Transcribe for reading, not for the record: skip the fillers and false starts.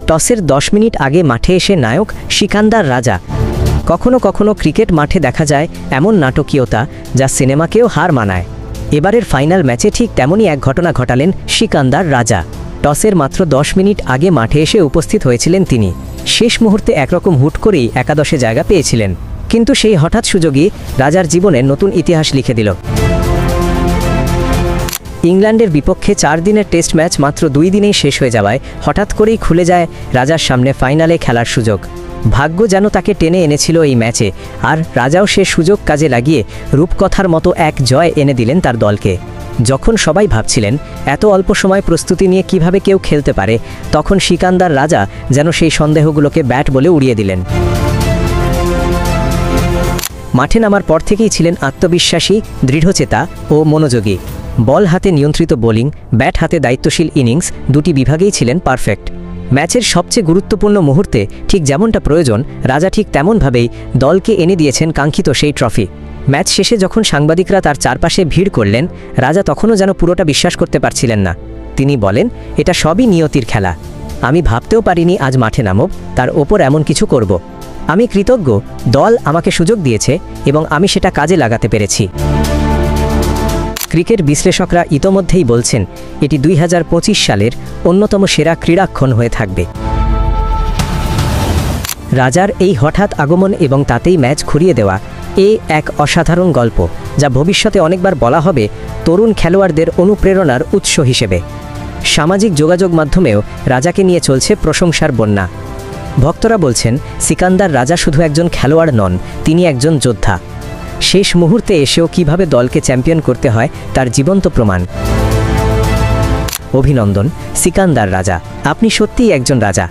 টসের 10 minute আগে মাঠে এসে নায়ক সিকান্দার রাজা। কখনো কখনো ক্রিকেট মাঠে দেখা যায় এমন নাটকীয়তা যা সিনেমাকেও হার মানায়। এবারের ফাইনাল ম্যাচে ঠিক তেমনই এক ঘটনা ঘটালেন সিকান্দার রাজা। টসের মাত্র 10 মিনিট আগে মাঠে এসে উপস্থিত হয়েছিলেন তিনি। শেষ মুহূর্তে একরকম হুট করেই একাদশে জায়গা পেয়েছিলেন, কিন্তু সেই হঠাৎ সুযোগই রাজার জীবনে নতুন ইতিহাস লিখে দিল। ইংল্যান্ডের বিপক্ষে 4 দিনের টেস্ট ম্যাচ মাত্র 2 দিনেই শেষ হয়ে যাওয়ায় হঠাৎ করেই খুলে যায় রাজার সামনে ফাইনালে খেলার সুযোগ। ভাগ্য যেন তাকে টেনে এনেছিল এই ম্যাচে, আর রাজাও সে সুযোগ কাজে লাগিয়ে রূপকথার মতো এক জয় এনে দিলেন তার দলকে। যখন সবাই ভাবছিলেন এত অল্প সময় প্রস্তুতি নিয়ে কিভাবে কেউ খেলতে পারে, তখন সিকান্দার রাজা যেন সেই সন্দেহগুলোকে ব্যাট বলে উড়িয়ে দিলেন। মাঠে নামার পর থেকেই ছিলেন আত্মবিশ্বাসী, দৃঢ়চেতা ও মনোযোগী। বল হাতে নিয়ন্ত্রিত বোলিং, ব্যাট হাতে দায়িত্বশীল ইনিংস, দুটি বিভাগেই ছিলেন পারফেক্ট। ম্যাচের সবচেয়ে গুরুত্বপূর্ণ মুহূর্তে ঠিক যেমনটা প্রয়োজন, রাজা ঠিক তেমনভাবেই দলকে এনে দিয়েছেন কাঙ্ক্ষিত সেই ট্রফি। ম্যাচ শেষে যখন সাংবাদিকরা তার চারপাশে ভিড় করলেন, রাজা তখনও যেন পুরোটা বিশ্বাস করতে পারছিলেন না। তিনি বলেন, এটা সবই নিয়তির খেলা। আমি ভাবতেও পারিনি আজ মাঠে নামব, তার ওপর এমন কিছু করব। আমি কৃতজ্ঞ, দল আমাকে সুযোগ দিয়েছে এবং আমি সেটা কাজে লাগাতে পেরেছি। ক্রিকেট বিশ্লেষকরা ইতোমধ্যেই বলছেন এটি 2025 সালের অন্যতম সেরা ক্রীড়াক্ষণ হয়ে থাকবে। রাজার এই হঠাৎ আগমন এবং তাতেই ম্যাচ ঘুরিয়ে দেওয়া এক অসাধারণ গল্প, যা ভবিষ্যতে অনেকবার বলা হবে তরুণ খেলোয়াড়দের অনুপ্রেরণার উৎস হিসেবে। সামাজিক যোগাযোগ মাধ্যমেও রাজাকে নিয়ে চলছে প্রশংসার বন্যা। ভক্তরা বলছেন সিকান্দার রাজা শুধু একজন খেলোয়াড় নন, তিনি একজন যোদ্ধা। শেষ মুহূর্তে এসেও কিভাবে দলকে চ্যাম্পিয়ন করতে হয় তার জীবন্ত প্রমাণ। অভিনন্দন সিকান্দার রাজা, আপনি সত্যিই একজন রাজা।